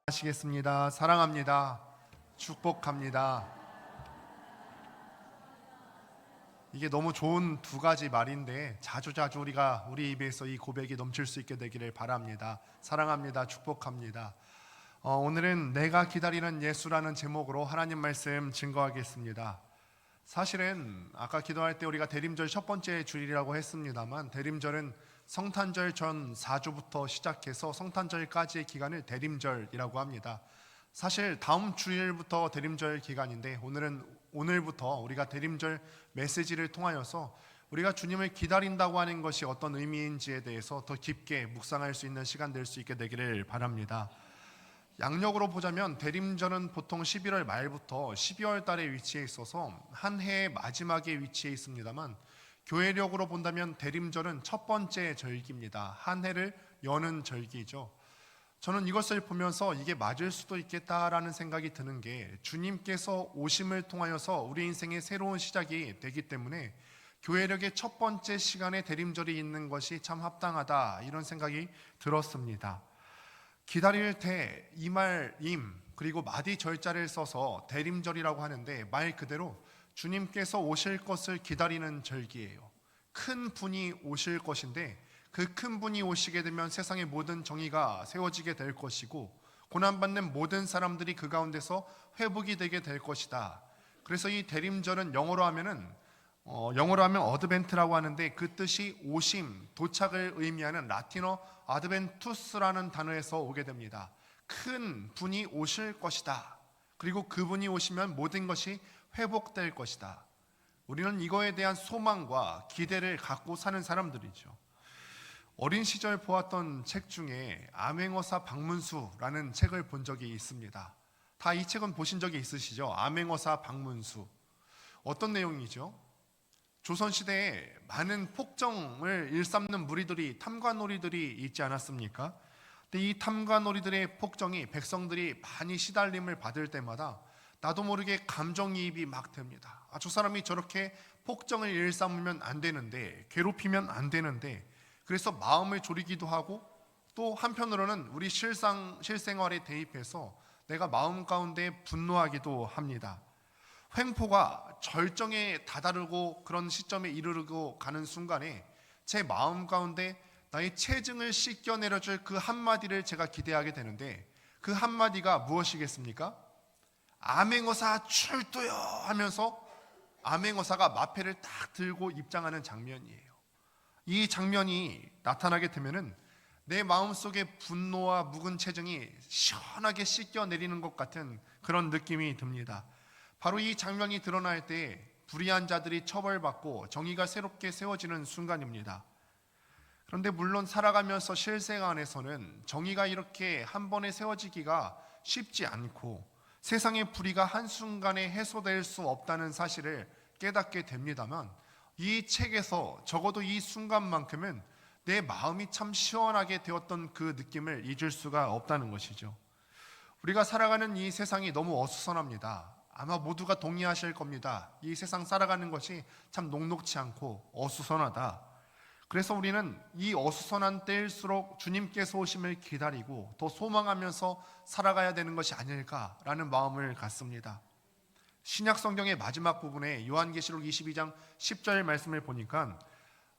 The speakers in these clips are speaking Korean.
하시겠습니다. 사랑합니다. 축복합니다. 이게 너무 좋은 두 가지 말인데 자주자주 우리가 우리 입에서 이 고백이 넘칠 수 있게 되기를 바랍니다. 사랑합니다. 축복합니다. 오늘은 내가 기다리는 예수라는 제목으로 하나님 말씀 증거하겠습니다. 사실은 아까 기도할 때 우리가 대림절 첫 번째 주일이라고 했습니다만, 대림절은 성탄절 전 4주부터 시작해서 성탄절까지의 기간을 대림절이라고 합니다. 사실 다음 주일부터 대림절 기간인데, 오늘부터 우리가 대림절 메시지를 통하여서 우리가 주님을 기다린다고 하는 것이 어떤 의미인지에 대해서 더 깊게 묵상할 수 있는 시간 될 수 있게 되기를 바랍니다. 양력으로 보자면 대림절은 보통 11월 말부터 12월 달에 위치해 있어서 한 해의 마지막에 위치해 있습니다만, 교회력으로 본다면 대림절은 첫 번째 절기입니다. 한 해를 여는 절기죠. 저는 이것을 보면서 이게 맞을 수도 있겠다라는 생각이 드는 게, 주님께서 오심을 통하여서 우리 인생의 새로운 시작이 되기 때문에 교회력의 첫 번째 시간에 대림절이 있는 것이 참 합당하다, 이런 생각이 들었습니다. 기다릴 때 이말임 그리고 마디 절자를 써서 대림절이라고 하는데, 말 그대로 주님께서 오실 것을 기다리는 절기예요. 큰 분이 오실 것인데, 그 큰 분이 오시게 되면 세상의 모든 정의가 세워지게 될 것이고, 고난받는 모든 사람들이 그 가운데서 회복이 되게 될 것이다. 그래서 이 대림절은 영어로 하면 어드벤트라고 하는데, 그 뜻이 오심, 도착을 의미하는 라틴어 아드벤투스라는 단어에서 오게 됩니다. 큰 분이 오실 것이다. 그리고 그분이 오시면 모든 것이 회복될 것이다. 우리는 이거에 대한 소망과 기대를 갖고 사는 사람들이죠. 어린 시절 보았던 책 중에 암행어사 박문수라는 책을 본 적이 있습니다. 다 이 책은 보신 적이 있으시죠? 암행어사 박문수. 어떤 내용이죠? 조선시대에 많은 폭정을 일삼는 무리들이, 탐관오리들이 있지 않았습니까? 근데 이 탐관오리들의 폭정이 백성들이 많이 시달림을 받을 때마다 나도 모르게 감정이입이 막 됩니다. 저 사람이 저렇게 폭정을 일삼으면 안 되는데, 괴롭히면 안 되는데, 그래서 마음을 졸이기도 하고, 또 한편으로는 우리 실생활에 대입해서 내가 마음 가운데 분노하기도 합니다. 횡포가 절정에 다다르고 그런 시점에 이르르고 가는 순간에 제 마음 가운데 나의 체증을 씻겨내려줄 그 한마디를 제가 기대하게 되는데, 그 한마디가 무엇이겠습니까? 암행어사 출두요 하면서 암행어사가 마패를 딱 들고 입장하는 장면이에요. 이 장면이 나타나게 되면은 내 마음속의 분노와 묵은 체증이 시원하게 씻겨내리는 것 같은 그런 느낌이 듭니다. 바로 이 장면이 드러날 때 불의한 자들이 처벌받고 정의가 새롭게 세워지는 순간입니다. 그런데 물론 살아가면서 실생 안에서는 정의가 이렇게 한 번에 세워지기가 쉽지 않고, 세상의 불의가 한순간에 해소될 수 없다는 사실을 깨닫게 됩니다만, 이 책에서 적어도 이 순간만큼은 내 마음이 참 시원하게 되었던 그 느낌을 잊을 수가 없다는 것이죠. 우리가 살아가는 이 세상이 너무 어수선합니다. 아마 모두가 동의하실 겁니다. 이 세상 살아가는 것이 참 녹록치 않고 어수선하다. 그래서 우리는 이 어수선한 때일수록 주님께서 오심을 기다리고 더 소망하면서 살아가야 되는 것이 아닐까라는 마음을 갖습니다. 신약 성경의 마지막 부분에 요한계시록 22장 10절 말씀을 보니까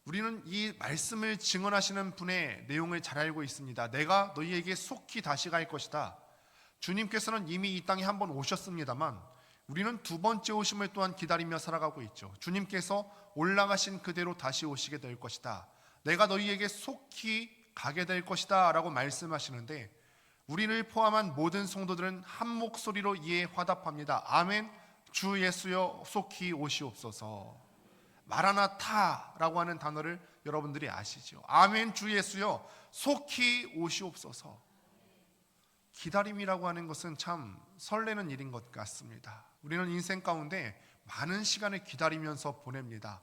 우리는 이 말씀을 증언하시는 분의 내용을 잘 알고 있습니다. 내가 너희에게 속히 다시 갈 것이다. 주님께서는 이미 이 땅에 한번 오셨습니다만, 우리는 두 번째 오심을 또한 기다리며 살아가고 있죠. 주님께서 올라가신 그대로 다시 오시게 될 것이다. 내가 너희에게 속히 가게 될 것이다 라고 말씀하시는데, 우리를 포함한 모든 성도들은 한 목소리로 이에 화답합니다. 아멘. 주 예수여 속히 오시옵소서. 마라나타라고 하는 단어를 여러분들이 아시죠? 아멘. 주 예수여 속히 오시옵소서. 기다림이라고 하는 것은 참 설레는 일인 것 같습니다. 우리는 인생 가운데 많은 시간을 기다리면서 보냅니다.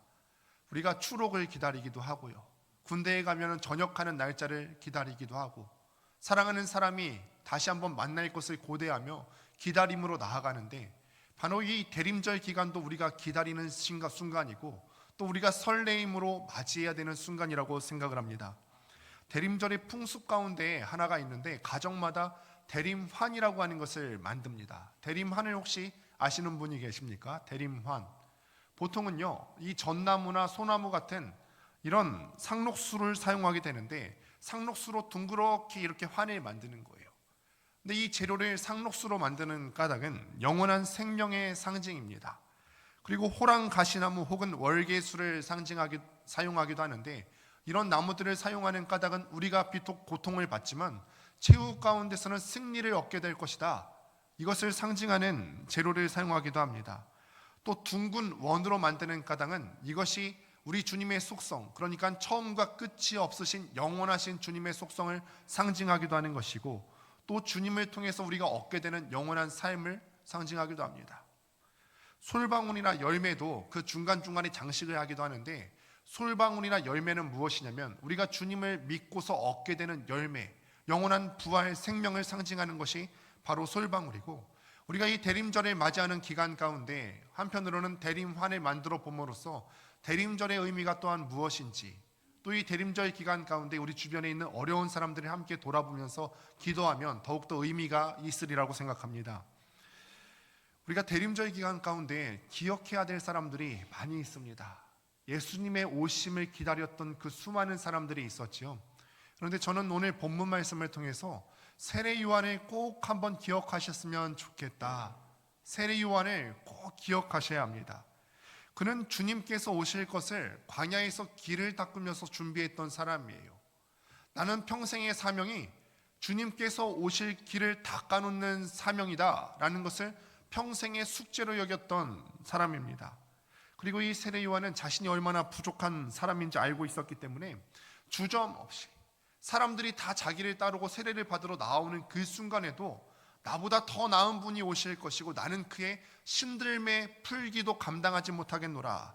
우리가 추록을 기다리기도 하고요, 군대에 가면 전역하는 날짜를 기다리기도 하고, 사랑하는 사람이 다시 한번 만날 것을 고대하며 기다림으로 나아가는데, 바로 이 대림절 기간도 우리가 기다리는 순간이고, 또 우리가 설레임으로 맞이해야 되는 순간이라고 생각을 합니다. 대림절의 풍습 가운데 하나가 있는데, 가정마다 대림환이라고 하는 것을 만듭니다. 대림환을 혹시 아시는 분이 계십니까? 대림환. 보통은요, 이 전나무나 소나무 같은 이런 상록수를 사용하게 되는데, 상록수로 둥그렇게 이렇게 환을 만드는 거예요. 근데 이 재료를 상록수로 만드는 까닭은 영원한 생명의 상징입니다. 그리고 호랑 가시나무 혹은 월계수를 사용하기도 하는데, 이런 나무들을 사용하는 까닭은 우리가 비록 고통을 받지만 최후 가운데서는 승리를 얻게 될 것이다, 이것을 상징하는 재료를 사용하기도 합니다. 또 둥근 원으로 만드는 까닭은 이것이 우리 주님의 속성, 그러니까 처음과 끝이 없으신 영원하신 주님의 속성을 상징하기도 하는 것이고, 또 주님을 통해서 우리가 얻게 되는 영원한 삶을 상징하기도 합니다. 솔방울이나 열매도 그 중간중간에 장식을 하기도 하는데, 솔방울이나 열매는 무엇이냐면 우리가 주님을 믿고서 얻게 되는 열매, 영원한 부활 생명을 상징하는 것이 바로 솔방울이고, 우리가 이 대림절을 맞이하는 기간 가운데 한편으로는 대림환을 만들어 봄으로써 대림절의 의미가 또한 무엇인지, 또 이 대림절 기간 가운데 우리 주변에 있는 어려운 사람들을 함께 돌아보면서 기도하면 더욱더 의미가 있으리라고 생각합니다. 우리가 대림절 기간 가운데 기억해야 될 사람들이 많이 있습니다. 예수님의 오심을 기다렸던 그 수많은 사람들이 있었지요. 그런데 저는 오늘 본문 말씀을 통해서 세례 요한을 꼭 한번 기억하셨으면 좋겠다. 세례 요한을 꼭 기억하셔야 합니다. 그는 주님께서 오실 것을 광야에서 길을 닦으면서 준비했던 사람이에요. 나는 평생의 사명이 주님께서 오실 길을 닦아놓는 사명이다 라는 것을 평생의 숙제로 여겼던 사람입니다. 그리고 이 세례 요한은 자신이 얼마나 부족한 사람인지 알고 있었기 때문에 주저없이 사람들이 다 자기를 따르고 세례를 받으러 나오는 그 순간에도 나보다 더 나은 분이 오실 것이고 나는 그의 신들매 풀기도 감당하지 못하겠노라,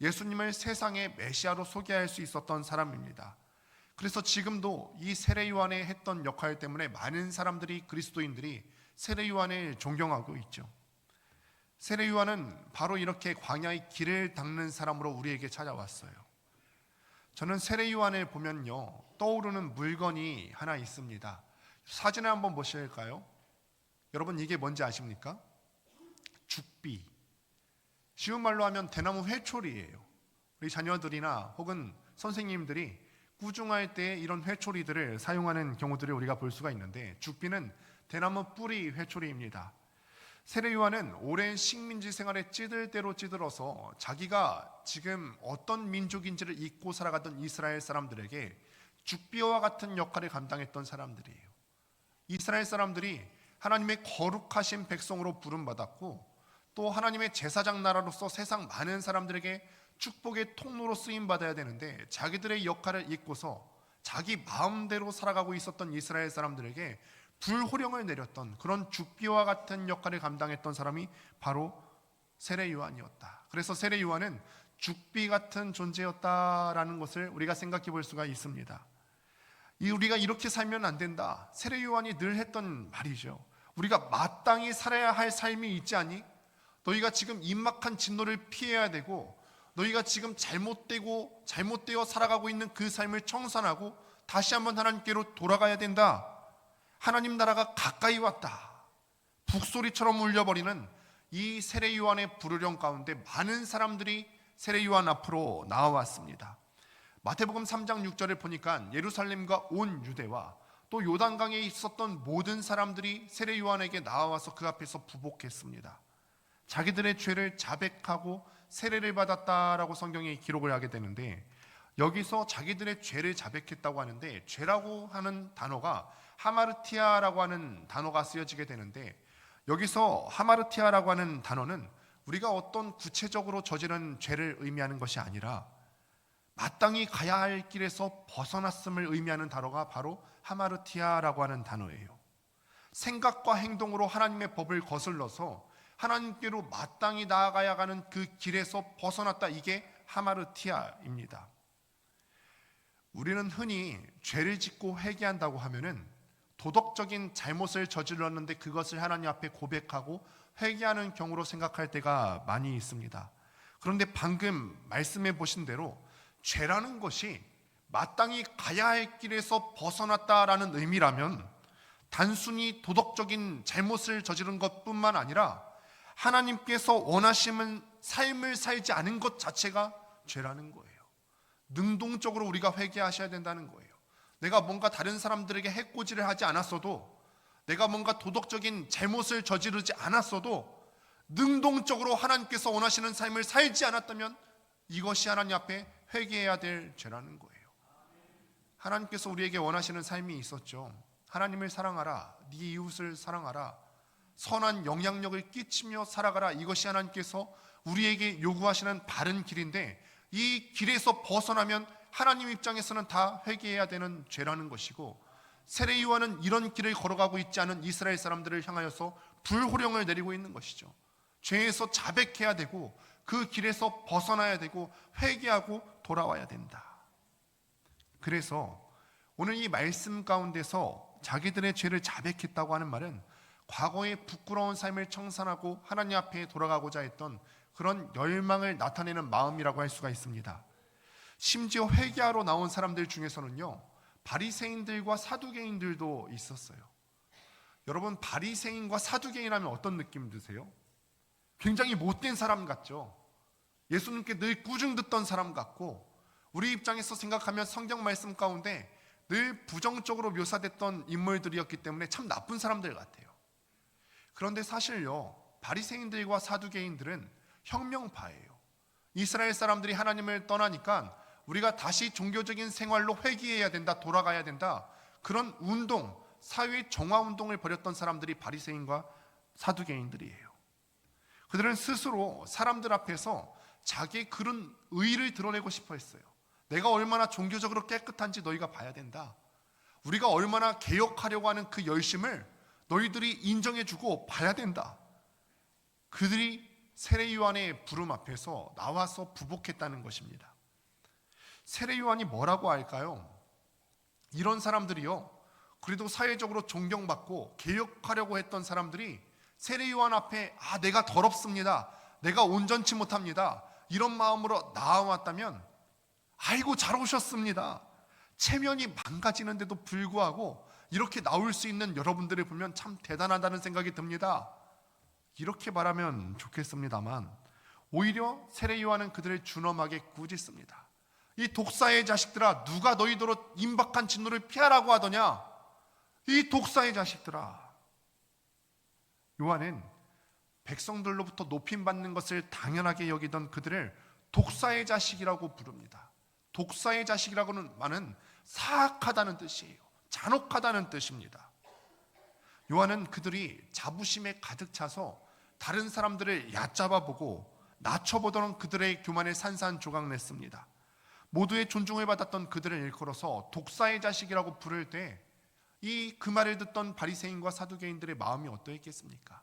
예수님을 세상의 메시아로 소개할 수 있었던 사람입니다. 그래서 지금도 이 세례 요한의 했던 역할 때문에 많은 사람들이, 그리스도인들이 세례 요한을 존경하고 있죠. 세례 요한은 바로 이렇게 광야의 길을 닦는 사람으로 우리에게 찾아왔어요. 저는 세례 요한을 보면요, 떠오르는 물건이 하나 있습니다. 사진을 한번 보실까요? 여러분, 이게 뭔지 아십니까? 죽비. 쉬운 말로 하면 대나무 회초리예요. 우리 자녀들이나 혹은 선생님들이 꾸중할 때 이런 회초리들을 사용하는 경우들을 우리가 볼 수가 있는데, 죽비는 대나무 뿌리 회초리입니다. 세례 요한은 오랜 식민지 생활에 찌들 대로 찌들어서 자기가 지금 어떤 민족인지를 잊고 살아가던 이스라엘 사람들에게 죽비와 같은 역할을 감당했던 사람들이에요. 이스라엘 사람들이 하나님의 거룩하신 백성으로 부름받았고, 또 하나님의 제사장 나라로서 세상 많은 사람들에게 축복의 통로로 쓰임받아야 되는데, 자기들의 역할을 잊고서 자기 마음대로 살아가고 있었던 이스라엘 사람들에게 불호령을 내렸던 그런 죽비와 같은 역할을 감당했던 사람이 바로 세례 요한이었다. 그래서 세례 요한은 죽비 같은 존재였다라는 것을 우리가 생각해 볼 수가 있습니다. 우리가 이렇게 살면 안 된다, 세례 요한이 늘 했던 말이죠. 우리가 마땅히 살아야 할 삶이 있지 않니? 너희가 지금 임박한 진노를 피해야 되고, 너희가 지금 잘못되어 살아가고 있는 그 삶을 청산하고 다시 한번 하나님께로 돌아가야 된다. 하나님 나라가 가까이 왔다. 북소리처럼 울려버리는 이 세례 요한의 부르짖음 가운데 많은 사람들이 세례 요한 앞으로 나와왔습니다. 마태복음 3장 6절을 보니까 예루살렘과 온 유대와 또 요단강에 있었던 모든 사람들이 세례 요한에게 나와서 그 앞에서 부복했습니다. 자기들의 죄를 자백하고 세례를 받았다라고 성경이 기록을 하게 되는데, 여기서 자기들의 죄를 자백했다고 하는데, 죄라고 하는 단어가 하마르티아라고 하는 단어가 쓰여지게 되는데, 여기서 하마르티아라고 하는 단어는 우리가 어떤 구체적으로 저지른 죄를 의미하는 것이 아니라 마땅히 가야 할 길에서 벗어났음을 의미하는 단어가 바로 하마르티아라고 하는 단어예요. 생각과 행동으로 하나님의 법을 거슬러서 하나님께로 마땅히 나아가야 하는 그 길에서 벗어났다, 이게 하마르티아입니다. 우리는 흔히 죄를 짓고 회개한다고 하면은 도덕적인 잘못을 저질렀는데 그것을 하나님 앞에 고백하고 회개하는 경우로 생각할 때가 많이 있습니다. 그런데 방금 말씀해 보신 대로 죄라는 것이 마땅히 가야 할 길에서 벗어났다라는 의미라면 단순히 도덕적인 잘못을 저지른 것뿐만 아니라 하나님께서 원하시는 삶을 살지 않은 것 자체가 죄라는 거예요. 능동적으로 우리가 회개하셔야 된다는 거예요. 내가 뭔가 다른 사람들에게 해코지를 하지 않았어도, 내가 뭔가 도덕적인 잘못을 저지르지 않았어도 능동적으로 하나님께서 원하시는 삶을 살지 않았다면 이것이 하나님 앞에 회개해야 될 죄라는 거예요. 하나님께서 우리에게 원하시는 삶이 있었죠. 하나님을 사랑하라, 네 이웃을 사랑하라, 선한 영향력을 끼치며 살아가라. 이것이 하나님께서 우리에게 요구하시는 바른 길인데, 이 길에서 벗어나면 하나님 입장에서는 다 회개해야 되는 죄라는 것이고, 세례요한은 이런 길을 걸어가고 있지 않은 이스라엘 사람들을 향하여서 불호령을 내리고 있는 것이죠. 죄에서 자백해야 되고 그 길에서 벗어나야 되고 회개하고 돌아와야 된다. 그래서 오늘 이 말씀 가운데서 자기들의 죄를 자백했다고 하는 말은 과거의 부끄러운 삶을 청산하고 하나님 앞에 돌아가고자 했던 그런 열망을 나타내는 마음이라고 할 수가 있습니다. 심지어 회개하러 나온 사람들 중에서는요, 바리새인들과 사두개인들도 있었어요. 여러분, 바리새인과 사두개인 하면 어떤 느낌 드세요? 굉장히 못된 사람 같죠? 예수님께 늘 꾸중 듣던 사람 같고, 우리 입장에서 생각하면 성경 말씀 가운데 늘 부정적으로 묘사됐던 인물들이었기 때문에 참 나쁜 사람들 같아요. 그런데 사실요, 바리새인들과 사두개인들은 혁명파예요. 이스라엘 사람들이 하나님을 떠나니까 우리가 다시 종교적인 생활로 회귀해야 된다, 돌아가야 된다, 그런 운동, 사회 정화 운동을 벌였던 사람들이 바리새인과 사두개인들이에요. 그들은 스스로 사람들 앞에서 자기의 그런 의의를 드러내고 싶어 했어요. 내가 얼마나 종교적으로 깨끗한지 너희가 봐야 된다. 우리가 얼마나 개혁하려고 하는 그 열심을 너희들이 인정해주고 봐야 된다. 그들이 세례요한의 부름 앞에서 나와서 부복했다는 것입니다. 세례요한이 뭐라고 할까요? 이런 사람들이요, 그래도 사회적으로 존경받고 개혁하려고 했던 사람들이 세례요한 앞에 내가 더럽습니다, 내가 온전치 못합니다, 이런 마음으로 나와왔다면 아이고 잘 오셨습니다, 체면이 망가지는데도 불구하고 이렇게 나올 수 있는 여러분들을 보면 참 대단하다는 생각이 듭니다. 이렇게 말하면 좋겠습니다만 오히려 세례요한은 그들을 준엄하게 꾸짖습니다. 이 독사의 자식들아, 누가 너희더러 임박한 진노를 피하라고 하더냐? 이 독사의 자식들아. 요한은 백성들로부터 높임받는 것을 당연하게 여기던 그들을 독사의 자식이라고 부릅니다. 독사의 자식이라고는 말은 사악하다는 뜻이에요. 잔혹하다는 뜻입니다. 요한은 그들이 자부심에 가득 차서 다른 사람들을 얕잡아보고 낮춰보던 그들의 교만을 산산조각냈습니다. 모두의 존중을 받았던 그들을 일컬어서 독사의 자식이라고 부를 때 그 말을 듣던 바리새인과 사두개인들의 마음이 어떠했겠습니까?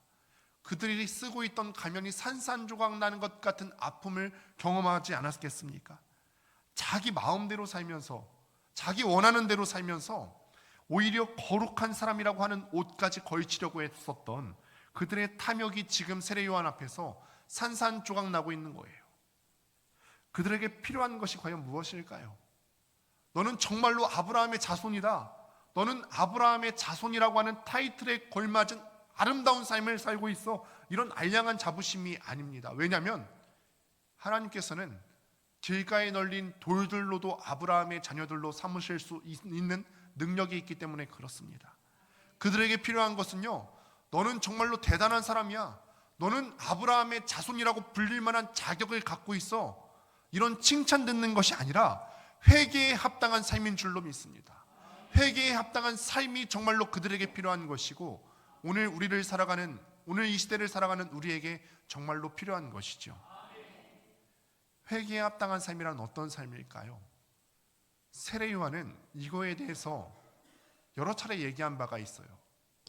그들이 쓰고 있던 가면이 산산조각 나는 것 같은 아픔을 경험하지 않았겠습니까? 자기 마음대로 살면서, 자기 원하는 대로 살면서 오히려 거룩한 사람이라고 하는 옷까지 걸치려고 했었던 그들의 탐욕이 지금 세례요한 앞에서 산산조각 나고 있는 거예요. 그들에게 필요한 것이 과연 무엇일까요? 너는 정말로 아브라함의 자손이다, 너는 아브라함의 자손이라고 하는 타이틀에 걸맞은 아름다운 삶을 살고 있어, 이런 알량한 자부심이 아닙니다. 왜냐하면 하나님께서는 길가에 널린 돌들로도 아브라함의 자녀들로 삼으실 수 있는 능력이 있기 때문에 그렇습니다. 그들에게 필요한 것은요, 너는 정말로 대단한 사람이야, 너는 아브라함의 자손이라고 불릴 만한 자격을 갖고 있어, 이런 칭찬 듣는 것이 아니라 회개에 합당한 삶인 줄로 믿습니다. 회개에 합당한 삶이 정말로 그들에게 필요한 것이고, 오늘 이 시대를 살아가는 우리에게 정말로 필요한 것이죠. 회개에 합당한 삶이란 어떤 삶일까요? 세례요한은 이거에 대해서 여러 차례 얘기한 바가 있어요.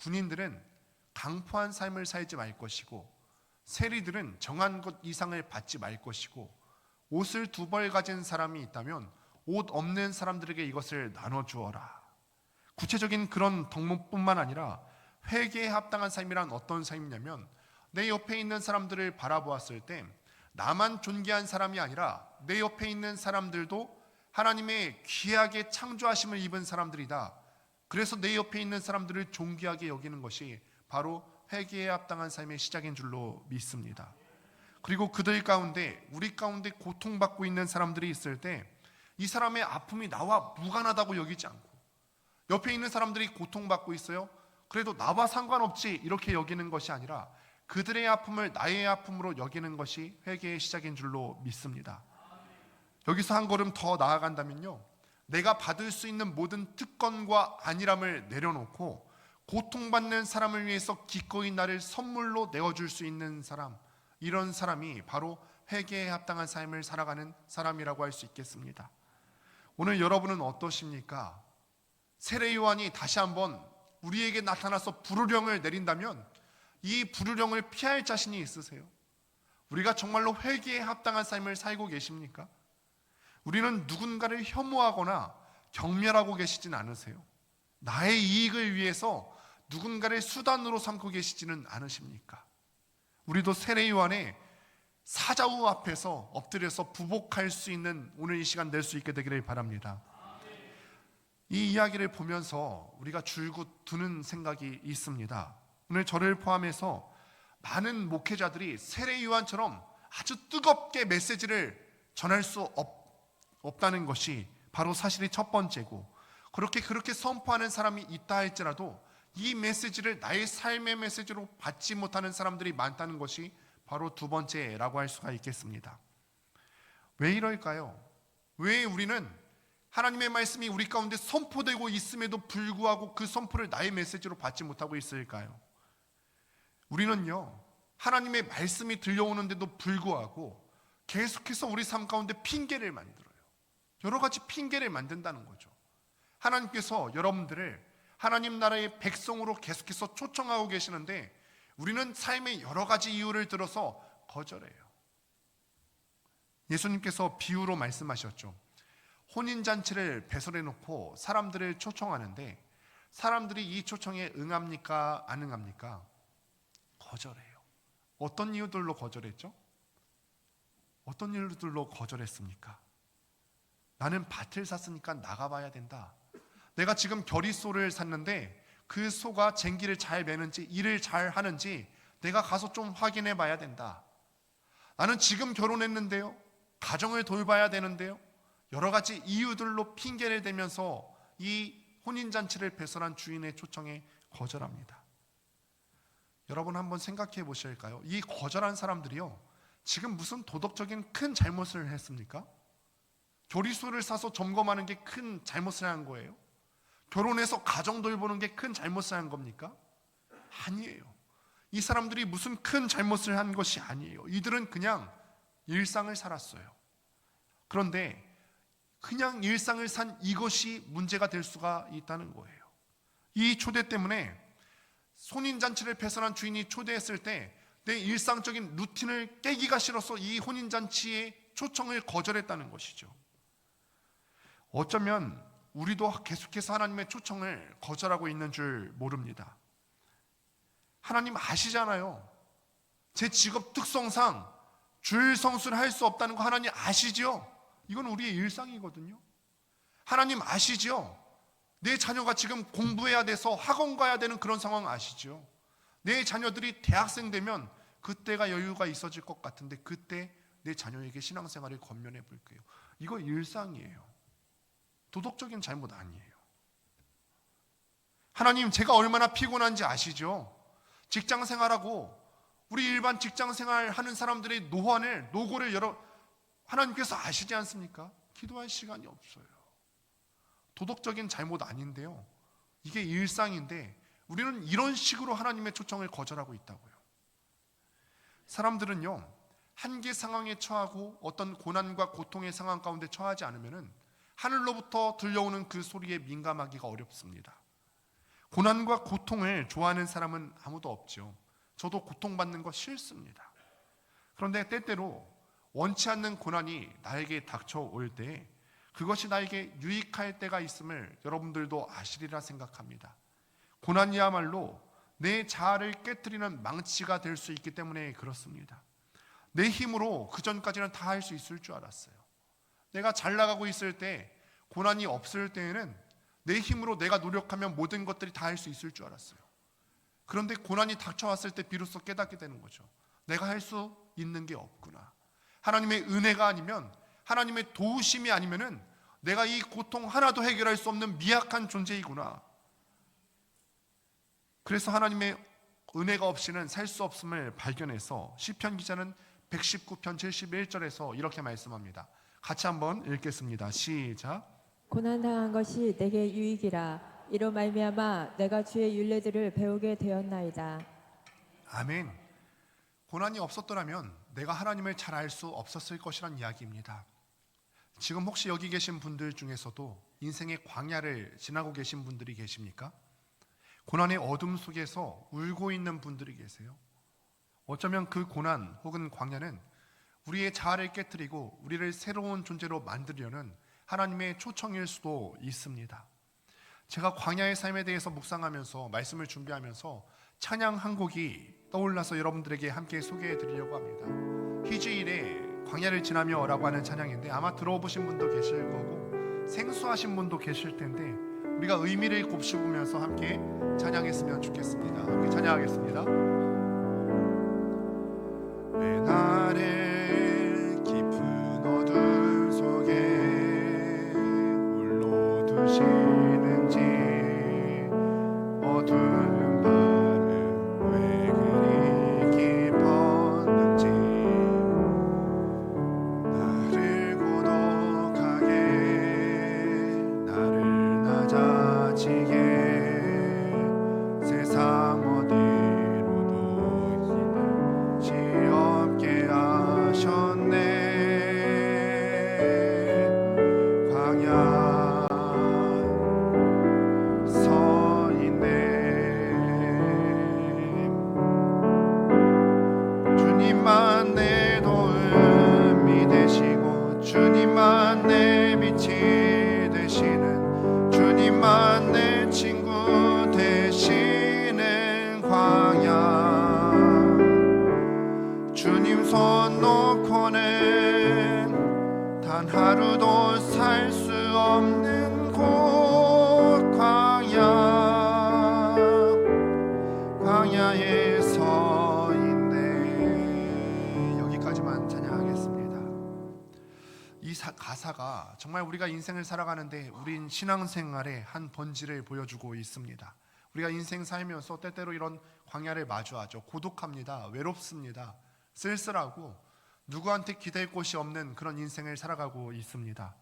군인들은 강포한 삶을 살지 말 것이고, 세리들은 정한 것 이상을 받지 말 것이고, 옷을 2벌 가진 사람이 있다면 옷 없는 사람들에게 이것을 나눠주어라. 구체적인 그런 덕목뿐만 아니라 회개에 합당한 삶이란 어떤 삶이냐면, 내 옆에 있는 사람들을 바라보았을 때 나만 존귀한 사람이 아니라 내 옆에 있는 사람들도 하나님의 귀하게 창조하심을 입은 사람들이다, 그래서 내 옆에 있는 사람들을 존귀하게 여기는 것이 바로 회개에 합당한 삶의 시작인 줄로 믿습니다. 그리고 그들 가운데, 우리 가운데 고통받고 있는 사람들이 있을 때 이 사람의 아픔이 나와 무관하다고 여기지 않고, 옆에 있는 사람들이 고통받고 있어요, 그래도 나와 상관없지 이렇게 여기는 것이 아니라 그들의 아픔을 나의 아픔으로 여기는 것이 회개의 시작인 줄로 믿습니다. 여기서 한 걸음 더 나아간다면요, 내가 받을 수 있는 모든 특권과 안일함을 내려놓고 고통받는 사람을 위해서 기꺼이 나를 선물로 내어줄 수 있는 사람, 이런 사람이 바로 회개에 합당한 삶을 살아가는 사람이라고 할 수 있겠습니다. 오늘 여러분은 어떠십니까? 세례 요한이 다시 한번 우리에게 나타나서 불효령을 내린다면 이 불효령을 피할 자신이 있으세요? 우리가 정말로 회개에 합당한 삶을 살고 계십니까? 우리는 누군가를 혐오하거나 경멸하고 계시진 않으세요? 나의 이익을 위해서 누군가를 수단으로 삼고 계시지는 않으십니까? 우리도 세례 요한의 사자우 앞에서 엎드려서 부복할 수 있는 오늘 이 시간 될 수 있게 되기를 바랍니다. 이 이야기를 보면서 우리가 줄곧 드는 생각이 있습니다. 오늘 저를 포함해서 많은 목회자들이 세례 요한처럼 아주 뜨겁게 메시지를 전할 수 없다는 것이 바로 사실이 첫 번째고, 그렇게 선포하는 사람이 있다 할지라도 이 메시지를 나의 삶의 메시지로 받지 못하는 사람들이 많다는 것이 바로 두 번째라고 할 수가 있겠습니다. 왜 이럴까요? 왜 우리는 하나님의 말씀이 우리 가운데 선포되고 있음에도 불구하고 그 선포를 나의 메시지로 받지 못하고 있을까요? 우리는요, 하나님의 말씀이 들려오는데도 불구하고 계속해서 우리 삶 가운데 핑계를 만들어요. 여러 가지 핑계를 만든다는 거죠. 하나님께서 여러분들을 하나님 나라의 백성으로 계속해서 초청하고 계시는데 우리는 삶의 여러 가지 이유를 들어서 거절해요. 예수님께서 비유로 말씀하셨죠. 혼인잔치를 배설해 놓고 사람들을 초청하는데 사람들이 이 초청에 응합니까? 안 응합니까? 거절해요. 어떤 이유들로 거절했죠? 어떤 이유들로 거절했습니까? 나는 밭을 샀으니까 나가봐야 된다. 내가 지금 겨리소를 샀는데 그 소가 쟁기를 잘 매는지 일을 잘 하는지 내가 가서 좀 확인해 봐야 된다. 나는 지금 결혼했는데요, 가정을 돌봐야 되는데요, 여러 가지 이유들로 핑계를 대면서 이 혼인잔치를 배설한 주인의 초청에 거절합니다. 여러분 한번 생각해 보실까요? 이 거절한 사람들이요, 지금 무슨 도덕적인 큰 잘못을 했습니까? 조리수를 사서 점검하는 게 큰 잘못을 한 거예요? 결혼해서 가정 돌보는 게 큰 잘못을 한 겁니까? 아니에요. 이 사람들이 무슨 큰 잘못을 한 것이 아니에요. 이들은 그냥 일상을 살았어요. 그런데 그냥 일상을 산 이것이 문제가 될 수가 있다는 거예요. 이 초대 때문에 혼인잔치를 배설한 주인이 초대했을 때 내 일상적인 루틴을 깨기가 싫어서 이 혼인잔치의 초청을 거절했다는 것이죠. 어쩌면 우리도 계속해서 하나님의 초청을 거절하고 있는 줄 모릅니다. 하나님 아시잖아요. 제 직업 특성상 주일 성수를 할 수 없다는 거 하나님 아시죠? 이건 우리의 일상이거든요. 하나님 아시죠? 내 자녀가 지금 공부해야 돼서 학원 가야 되는 그런 상황 아시죠? 내 자녀들이 대학생 되면 그때가 여유가 있어질 것 같은데 그때 내 자녀에게 신앙생활을 권면해 볼게요. 이거 일상이에요. 도덕적인 잘못 아니에요. 하나님 제가 얼마나 피곤한지 아시죠? 직장 생활하고 우리 일반 직장 생활하는 사람들의 노고를 하나님께서 아시지 않습니까? 기도할 시간이 없어요. 도덕적인 잘못 아닌데요, 이게 일상인데 우리는 이런 식으로 하나님의 초청을 거절하고 있다고요. 사람들은요, 한계 상황에 처하고 어떤 고난과 고통의 상황 가운데 처하지 않으면은 하늘로부터 들려오는 그 소리에 민감하기가 어렵습니다. 고난과 고통을 좋아하는 사람은 아무도 없죠. 저도 고통받는 거 싫습니다. 그런데 때때로 원치 않는 고난이 나에게 닥쳐올 때 그것이 나에게 유익할 때가 있음을 여러분들도 아시리라 생각합니다. 고난이야말로 내 자아를 깨트리는 망치가 될 수 있기 때문에 그렇습니다. 내 힘으로 그전까지는 다 할 수 있을 줄 알았어요. 내가 잘 나가고 있을 때, 고난이 없을 때에는 내 힘으로 내가 노력하면 모든 것들이 다 할 수 있을 줄 알았어요. 그런데 고난이 닥쳐왔을 때 비로소 깨닫게 되는 거죠. 내가 할 수 있는 게 없구나. 하나님의 은혜가 아니면, 하나님의 도우심이 아니면은 내가 이 고통 하나도 해결할 수 없는 미약한 존재이구나. 그래서 하나님의 은혜가 없이는 살 수 없음을 발견해서 시편 기자는 119편 71절에서 이렇게 말씀합니다. 같이 한번 읽겠습니다. 시작. 고난당한 것이 내게 유익이라. 이로 말미암아 내가 주의 율례들을 배우게 되었나이다. 아멘. 고난이 없었더라면 내가 하나님을 잘 알 수 없었을 것이란 이야기입니다. 지금 혹시 여기 계신 분들 중에서도 인생의 광야를 지나고 계신 분들이 계십니까? 고난의 어둠 속에서 울고 있는 분들이 계세요. 어쩌면 그 고난 혹은 광야는 우리의 자아를 깨뜨리고 우리를 새로운 존재로 만들려는 하나님의 초청일 수도 있습니다. 제가 광야의 삶에 대해서 묵상하면서 말씀을 준비하면서 찬양 한 곡이 떠올라서 여러분들에게 함께 소개해 드리려고 합니다. 희지일의 광야를 지나며 라고 하는 찬양인데, 아마 들어보신 분도 계실 거고 생소하신 분도 계실 텐데 우리가 의미를 곱씹으면서 함께 찬양했으면 좋겠습니다. 함께 찬양하겠습니다. 왜 나를 깊은 어둠 속에 홀로 두시는지, 어두운 밤은 왜 그리 깊었는지, 나를 고독하게, 나를 낮아지게 세상 어디로도 지없게 하셨네. 광야 서 있네. 주님만 내 도움이 되시고, 주님만 내 빛이 되시는, 주님만 내 친구 되시는 광야. 주님 손 놓고는 단 하루도 살 수 없는 곳 광야. 광야에 서 있네. 여기까지만 찬양하겠습니다. 이 가사가 정말 우리가 인생을 살아가는데 우린 신앙생활의 한 본질을 보여주고 있습니다. 우리가 인생 살면서 때때로 이런 광야를 마주하죠. 고독합니다. 외롭습니다. 쓸쓸하고 누구한테 기댈 곳이 없는 그런 인생을 살아가고 있습니다.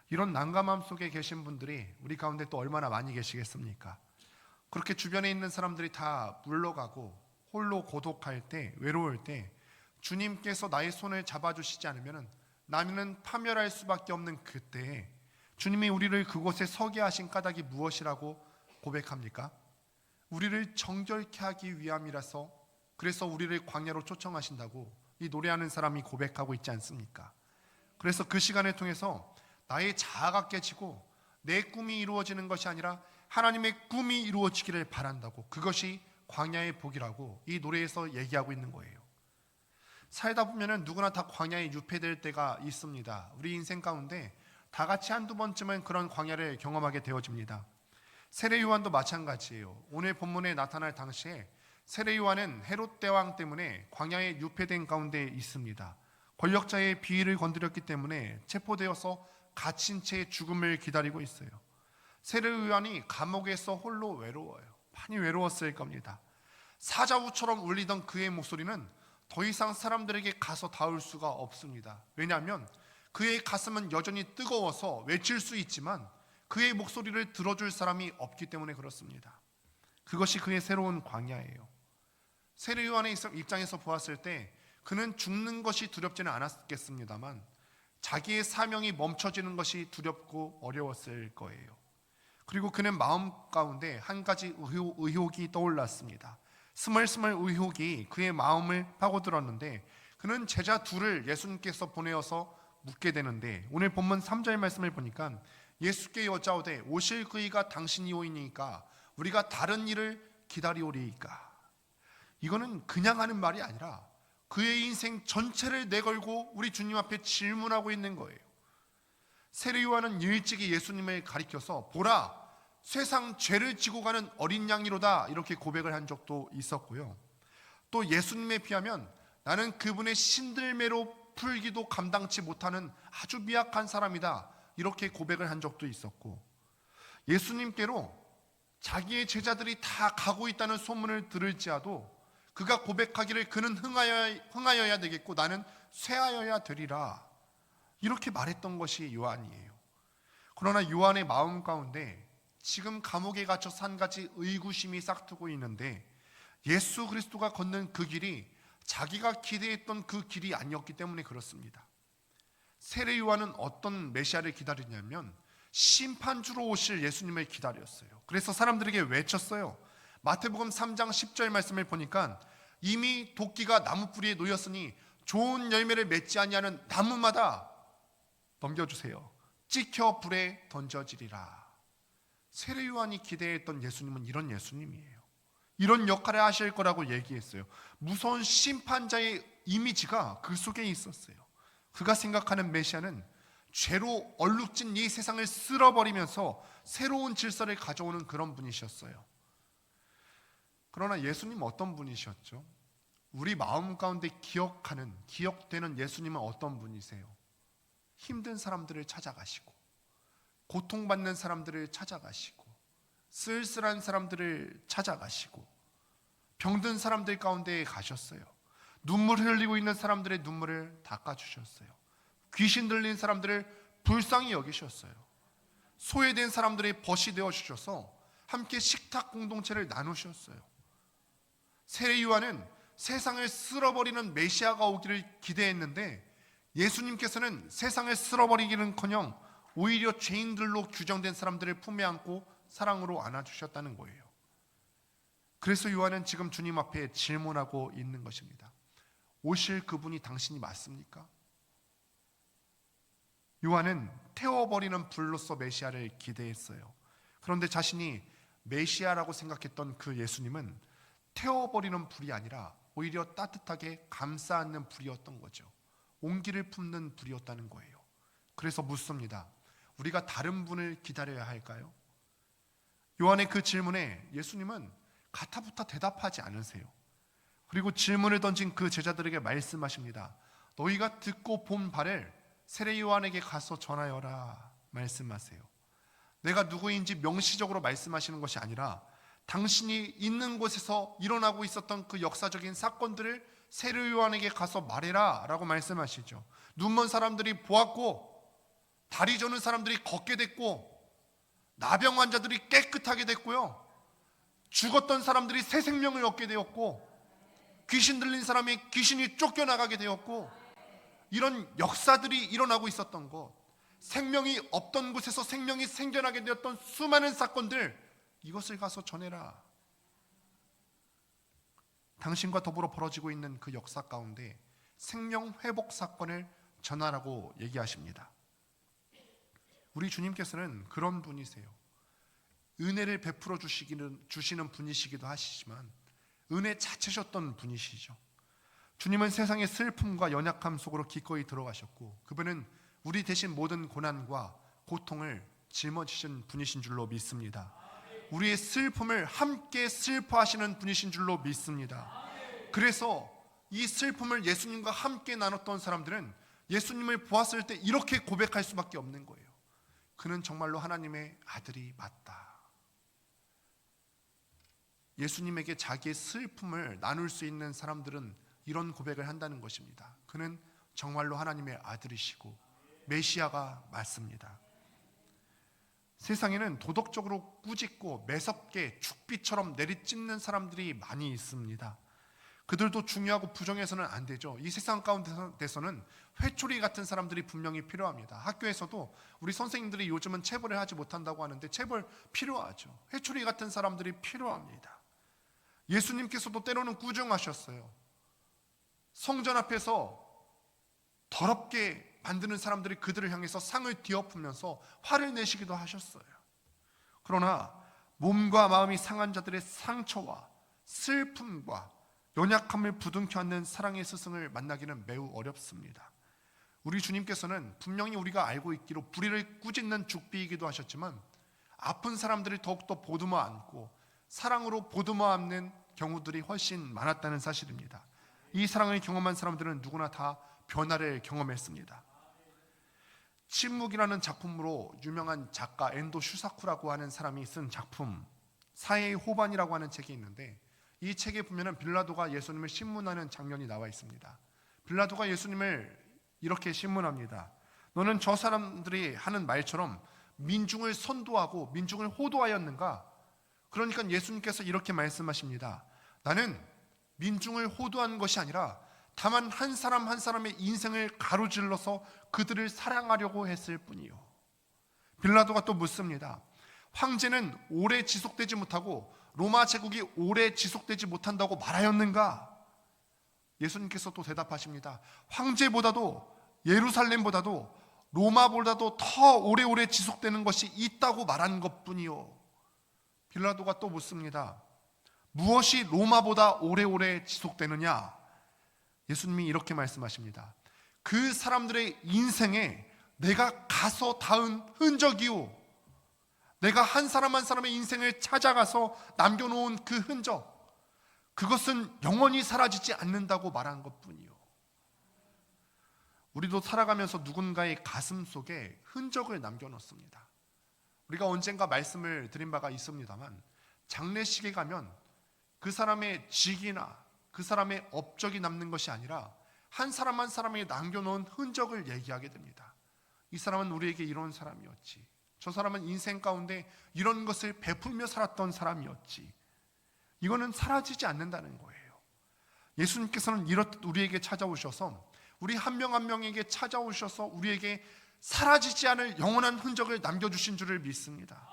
이런 난감함 속에 계신 분들이 우리 가운데 또 얼마나 많이 계시겠습니까? 그렇게 주변에 있는 사람들이 다 물러가고 홀로 고독할 때, 외로울 때 주님께서 나의 손을 잡아주시지 않으면 나는 파멸할 수밖에 없는 그때에 주님이 우리를 그곳에 서게 하신 까닭이 무엇이라고 고백합니까? 우리를 정결케 하기 위함이라서, 그래서 우리를 광야로 초청하신다고 이 노래하는 사람이 고백하고 있지 않습니까? 그래서 그 시간을 통해서 나의 자아가 깨지고 내 꿈이 이루어지는 것이 아니라 하나님의 꿈이 이루어지기를 바란다고, 그것이 광야의 복이라고 이 노래에서 얘기하고 있는 거예요. 살다 보면은 누구나 다 광야에 유폐될 때가 있습니다. 우리 인생 가운데 다 같이 한두 번쯤은 그런 광야를 경험하게 되어집니다. 세례 요한도 마찬가지예요. 오늘 본문에 나타날 당시에 세례 요한은 헤롯 대왕 때문에 광야에 유폐된 가운데 있습니다. 권력자의 비위를 건드렸기 때문에 체포되어서 갇힌 채 죽음을 기다리고 있어요. 세례 요한이 감옥에서 홀로 외로워요. 많이 외로웠을 겁니다. 사자우처럼 울리던 그의 목소리는 더 이상 사람들에게 가서 닿을 수가 없습니다. 왜냐하면 그의 가슴은 여전히 뜨거워서 외칠 수 있지만 그의 목소리를 들어줄 사람이 없기 때문에 그렇습니다. 그것이 그의 새로운 광야예요. 세례 요한의 입장에서 보았을 때 그는 죽는 것이 두렵지는 않았겠습니다만 자기의 사명이 멈춰지는 것이 두렵고 어려웠을 거예요. 그리고 그는 마음 가운데 한 가지 의혹이 떠올랐습니다. 스멀스멀 의혹이 그의 마음을 파고들었는데, 그는 제자 둘을 예수님께서 보내어서 묻게 되는데, 오늘 본문 3절 말씀을 보니까 예수께 여짜오되 오실 그이가 당신이오이니까 우리가 다른 일을 기다리오리이까. 이거는 그냥 하는 말이 아니라 그의 인생 전체를 내걸고 우리 주님 앞에 질문하고 있는 거예요. 세례 요한은 일찍이 예수님을 가리켜서 보라, 세상 죄를 지고 가는 어린 양이로다 이렇게 고백을 한 적도 있었고요. 또 예수님에 비하면 나는 그분의 신들매로 풀기도 감당치 못하는 아주 미약한 사람이다 이렇게 고백을 한 적도 있었고, 예수님께로 자기의 제자들이 다 가고 있다는 소문을 들을지라도 그가 고백하기를 그는 흥하여야 되겠고 나는 쇠하여야 되리라 이렇게 말했던 것이 요한이에요. 그러나 요한의 마음 가운데 지금 감옥에 갇혀 한 가지 의구심이 싹트고 있는데, 예수 그리스도가 걷는 그 길이 자기가 기대했던 그 길이 아니었기 때문에 그렇습니다. 세례 요한은 어떤 메시아를 기다리냐면 심판주로 오실 예수님을 기다렸어요. 그래서 사람들에게 외쳤어요. 마태복음 3장 10절 말씀을 보니까 이미 도끼가 나무 뿌리에 놓였으니 좋은 열매를 맺지 아니하는 나무마다 넘겨주세요. 찍혀 불에 던져지리라. 세례 요한이 기대했던 예수님은 이런 예수님이에요. 이런 역할을 하실 거라고 얘기했어요. 무서운 심판자의 이미지가 그 속에 있었어요. 그가 생각하는 메시아는 죄로 얼룩진 이 세상을 쓸어버리면서 새로운 질서를 가져오는 그런 분이셨어요. 그러나 예수님은 어떤 분이셨죠? 우리 마음 가운데 기억되는 예수님은 어떤 분이세요? 힘든 사람들을 찾아가시고, 고통받는 사람들을 찾아가시고, 쓸쓸한 사람들을 찾아가시고, 병든 사람들 가운데에 가셨어요. 눈물 흘리고 있는 사람들의 눈물을 닦아주셨어요. 귀신 들린 사람들을 불쌍히 여기셨어요. 소외된 사람들의 벗이 되어주셔서 함께 식탁 공동체를 나누셨어요. 세례 요한은 세상을 쓸어버리는 메시아가 오기를 기대했는데 예수님께서는 세상을 쓸어버리기는커녕 오히려 죄인들로 규정된 사람들을 품에 안고 사랑으로 안아주셨다는 거예요. 그래서 요한은 지금 주님 앞에 질문하고 있는 것입니다. 오실 그분이 당신이 맞습니까? 요한은 태워버리는 불로서 메시아를 기대했어요. 그런데 자신이 메시아라고 생각했던 그 예수님은 태워버리는 불이 아니라 오히려 따뜻하게 감싸 안는 불이었던 거죠. 온기를 품는 불이었다는 거예요. 그래서 묻습니다. 우리가 다른 분을 기다려야 할까요? 요한의 그 질문에 예수님은 가타부타 대답하지 않으세요. 그리고 질문을 던진 그 제자들에게 말씀하십니다. 너희가 듣고 본 바를 세례 요한에게 가서 전하여라 말씀하세요. 내가 누구인지 명시적으로 말씀하시는 것이 아니라 당신이 있는 곳에서 일어나고 있었던 그 역사적인 사건들을 세례 요한에게 가서 말해라 라고 말씀하시죠. 눈먼 사람들이 보았고, 다리 저는 사람들이 걷게 됐고, 나병 환자들이 깨끗하게 됐고요, 죽었던 사람들이 새 생명을 얻게 되었고, 귀신 들린 사람이 귀신이 쫓겨나가게 되었고, 이런 역사들이 일어나고 있었던 것, 생명이 없던 곳에서 생명이 생겨나게 되었던 수많은 사건들, 이것을 가서 전해라. 당신과 더불어 벌어지고 있는 그 역사 가운데 생명 회복 사건을 전하라고 얘기하십니다. 우리 주님께서는 그런 분이세요. 은혜를 베풀어 주시는 분이시기도 하시지만 은혜 자체셨던 분이시죠. 주님은 세상의 슬픔과 연약함 속으로 기꺼이 들어가셨고, 그분은 우리 대신 모든 고난과 고통을 짊어지신 분이신 줄로 믿습니다. 우리의 슬픔을 함께 슬퍼하시는 분이신 줄로 믿습니다. 그래서 이 슬픔을 예수님과 함께 나눴던 사람들은 예수님을 보았을 때 이렇게 고백할 수밖에 없는 거예요. 그는 정말로 하나님의 아들이 맞다. 예수님에게 자기의 슬픔을 나눌 수 있는 사람들은 이런 고백을 한다는 것입니다. 그는 정말로 하나님의 아들이시고 메시아가 맞습니다. 세상에는 도덕적으로 꾸짖고 매섭게 죽비처럼 내리찢는 사람들이 많이 있습니다. 그들도 중요하고 부정해서는 안 되죠. 이 세상 가운데서는 회초리 같은 사람들이 분명히 필요합니다. 학교에서도 우리 선생님들이 요즘은 체벌을 하지 못한다고 하는데 체벌 필요하죠. 회초리 같은 사람들이 필요합니다. 예수님께서도 때로는 꾸중하셨어요. 성전 앞에서 더럽게 만드는 사람들이 그들을 향해서 상을 뒤엎으면서 화를 내시기도 하셨어요. 그러나 몸과 마음이 상한 자들의 상처와 슬픔과 연약함을 부둥켜 안는 사랑의 스승을 만나기는 매우 어렵습니다. 우리 주님께서는 분명히 우리가 알고 있기로 불의를 꾸짖는 죽비이기도 하셨지만 아픈 사람들을 더욱더 보듬어 안고 사랑으로 보듬어 안는 경우들이 훨씬 많았다는 사실입니다. 이 사랑을 경험한 사람들은 누구나 다 변화를 경험했습니다. 침묵이라는 작품으로 유명한 작가 엔도 슈사쿠라고 하는 사람이 쓴 작품 사회의 호반이라고 하는 책이 있는데, 이 책에 보면은 빌라도가 예수님을 신문하는 장면이 나와 있습니다. 빌라도가 예수님을 이렇게 신문합니다. 너는 저 사람들이 하는 말처럼 민중을 선도하고 민중을 호도하였는가? 그러니까 예수님께서 이렇게 말씀하십니다. 나는 민중을 호도하는 것이 아니라 다만 한 사람 한 사람의 인생을 가로질러서 그들을 사랑하려고 했을 뿐이요. 빌라도가 또 묻습니다. 황제는 오래 지속되지 못하고 로마 제국이 오래 지속되지 못한다고 말하였는가? 예수님께서 또 대답하십니다. 황제보다도 예루살렘보다도 로마보다도 더 오래오래 지속되는 것이 있다고 말한 것뿐이요. 빌라도가 또 묻습니다. 무엇이 로마보다 오래오래 지속되느냐? 예수님이 이렇게 말씀하십니다. 그 사람들의 인생에 내가 가서 닿은 흔적이요, 내가 한 사람 한 사람의 인생을 찾아가서 남겨놓은 그 흔적, 그것은 영원히 사라지지 않는다고 말한 것뿐이요. 우리도 살아가면서 누군가의 가슴 속에 흔적을 남겨놓습니다. 우리가 언젠가 말씀을 드린 바가 있습니다만, 장례식에 가면 그 사람의 직이나 그 사람의 업적이 남는 것이 아니라 한 사람 한 사람이 남겨놓은 흔적을 얘기하게 됩니다. 이 사람은 우리에게 이런 사람이었지, 저 사람은 인생 가운데 이런 것을 베풀며 살았던 사람이었지. 이거는 사라지지 않는다는 거예요. 예수님께서는 이렇듯 우리에게 찾아오셔서, 우리 한 명 한 명에게 찾아오셔서 우리에게 사라지지 않을 영원한 흔적을 남겨주신 줄을 믿습니다.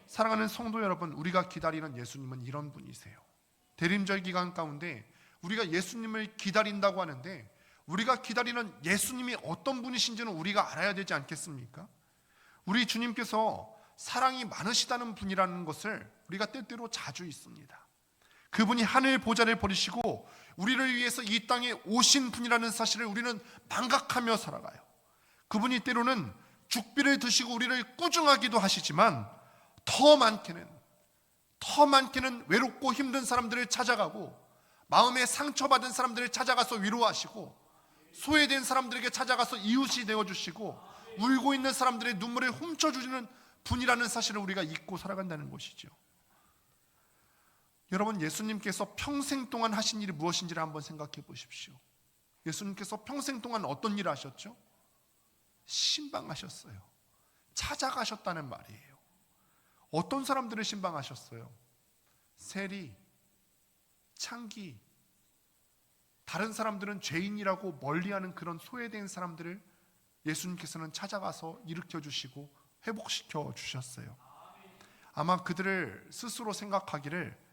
사랑하는 성도 여러분, 우리가 기다리는 예수님은 이런 분이세요. 대림절 기간 가운데 우리가 예수님을 기다린다고 하는데, 우리가 기다리는 예수님이 어떤 분이신지는 우리가 알아야 되지 않겠습니까? 우리 주님께서 사랑이 많으시다는 분이라는 것을 우리가 때때로 자주 있습니다. 그분이 하늘 보좌를 버리시고 우리를 위해서 이 땅에 오신 분이라는 사실을 우리는 망각하며 살아가요. 그분이 때로는 죽비를 드시고 우리를 꾸중하기도 하시지만, 더 많게는 외롭고 힘든 사람들을 찾아가고 마음에 상처받은 사람들을 찾아가서 위로하시고, 소외된 사람들에게 찾아가서 이웃이 되어주시고, 울고 있는 사람들의 눈물을 훔쳐주시는 분이라는 사실을 우리가 잊고 살아간다는 것이죠. 여러분, 예수님께서 평생 동안 하신 일이 무엇인지를 한번 생각해 보십시오. 예수님께서 평생 동안 어떤 일을 하셨죠? 신방하셨어요. 찾아가셨다는 말이에요. 어떤 사람들을 신방하셨어요? 세리, 창기, 다른 사람들은 죄인이라고 멀리하는 그런 소외된 사람들을 예수님께서는 찾아가서 일으켜 주시고 회복시켜 주셨어요. 아마 그들을 스스로 생각하기를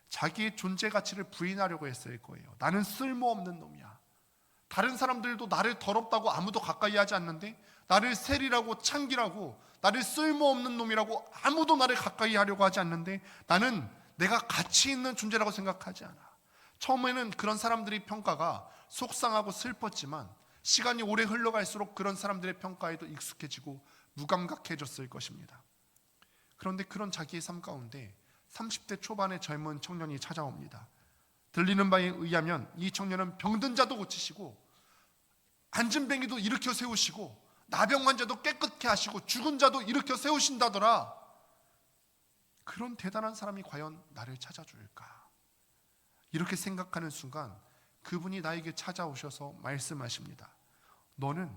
자기의 존재 가치를 부인하려고 했을 거예요. 나는 쓸모없는 놈이야. 다른 사람들도 나를 더럽다고 아무도 가까이 하지 않는데, 나를 세리라고 창기라고, 나를 쓸모없는 놈이라고 아무도 나를 가까이 하려고 하지 않는데, 나는 내가 가치 있는 존재라고 생각하지 않아. 처음에는 그런 사람들의 평가가 속상하고 슬펐지만, 시간이 오래 흘러갈수록 그런 사람들의 평가에도 익숙해지고 무감각해졌을 것입니다. 그런데 그런 자기의 삶 가운데 30대 초반의 젊은 청년이 찾아옵니다. 들리는 바에 의하면 이 청년은 병든 자도 고치시고 안진뱅이도 일으켜 세우시고 나병 환자도 깨끗게 하시고 죽은 자도 일으켜 세우신다더라. 그런 대단한 사람이 과연 나를 찾아줄까? 이렇게 생각하는 순간 그분이 나에게 찾아오셔서 말씀하십니다. 너는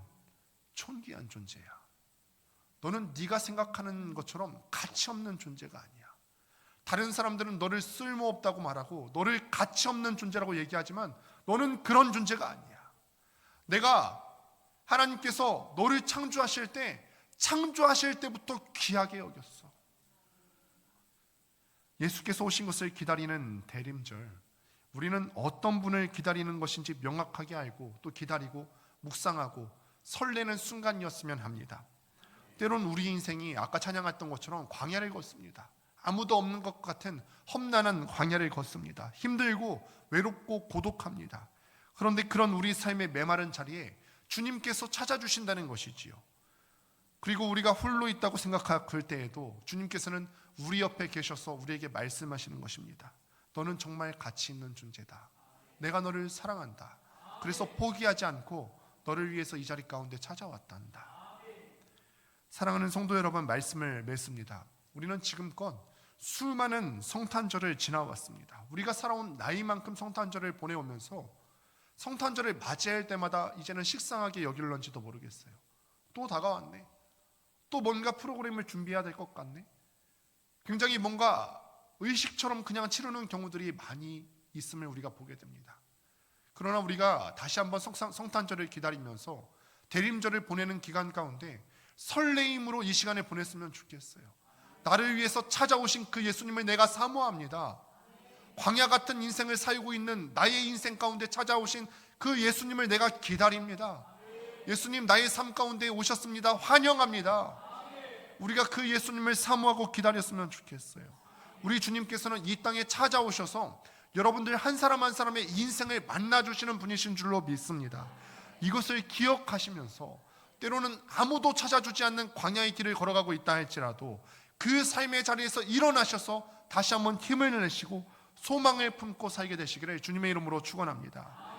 촌기한 존재야. 너는 네가 생각하는 것처럼 가치 없는 존재가 아니야. 다른 사람들은 너를 쓸모없다고 말하고 너를 가치 없는 존재라고 얘기하지만 너는 그런 존재가 아니야. 내가 하나님께서 너를 창조하실 때부터 귀하게 여겼어. 예수께서 오신 것을 기다리는 대림절, 우리는 어떤 분을 기다리는 것인지 명확하게 알고 또 기다리고 묵상하고 설레는 순간이었으면 합니다. 때론 우리 인생이 아까 찬양했던 것처럼 광야를 걷습니다. 아무도 없는 것 같은 험난한 광야를 걷습니다. 힘들고 외롭고 고독합니다. 그런데 그런 우리 삶의 메마른 자리에 주님께서 찾아주신다는 것이지요. 그리고 우리가 홀로 있다고 생각할 때에도 주님께서는 우리 옆에 계셔서 우리에게 말씀하시는 것입니다. 너는 정말 가치 있는 존재다. 내가 너를 사랑한다. 그래서 포기하지 않고 너를 위해서 이 자리 가운데 찾아왔단다. 사랑하는 성도 여러분, 말씀을 맺습니다. 우리는 지금껏 수많은 성탄절을 지나왔습니다. 우리가 살아온 나이만큼 성탄절을 보내오면서 성탄절을 맞이할 때마다 이제는 식상하게 여길런지도 모르겠어요. 또 다가왔네. 또 뭔가 프로그램을 준비해야 될 것 같네. 굉장히 뭔가 의식처럼 그냥 치르는 경우들이 많이 있음을 우리가 보게 됩니다. 그러나 우리가 다시 한번 성탄절을 기다리면서 대림절을 보내는 기간 가운데 설레임으로 이 시간을 보냈으면 좋겠어요. 나를 위해서 찾아오신 그 예수님을 내가 사모합니다. 광야 같은 인생을 살고 있는 나의 인생 가운데 찾아오신 그 예수님을 내가 기다립니다. 예수님, 나의 삶 가운데 오셨습니다. 환영합니다. 우리가 그 예수님을 사모하고 기다렸으면 좋겠어요. 우리 주님께서는 이 땅에 찾아오셔서 여러분들 한 사람 한 사람의 인생을 만나주시는 분이신 줄로 믿습니다. 이것을 기억하시면서 때로는 아무도 찾아주지 않는 광야의 길을 걸어가고 있다 할지라도 그 삶의 자리에서 일어나셔서 다시 한번 힘을 내시고 소망을 품고 살게 되시기를 주님의 이름으로 축원합니다.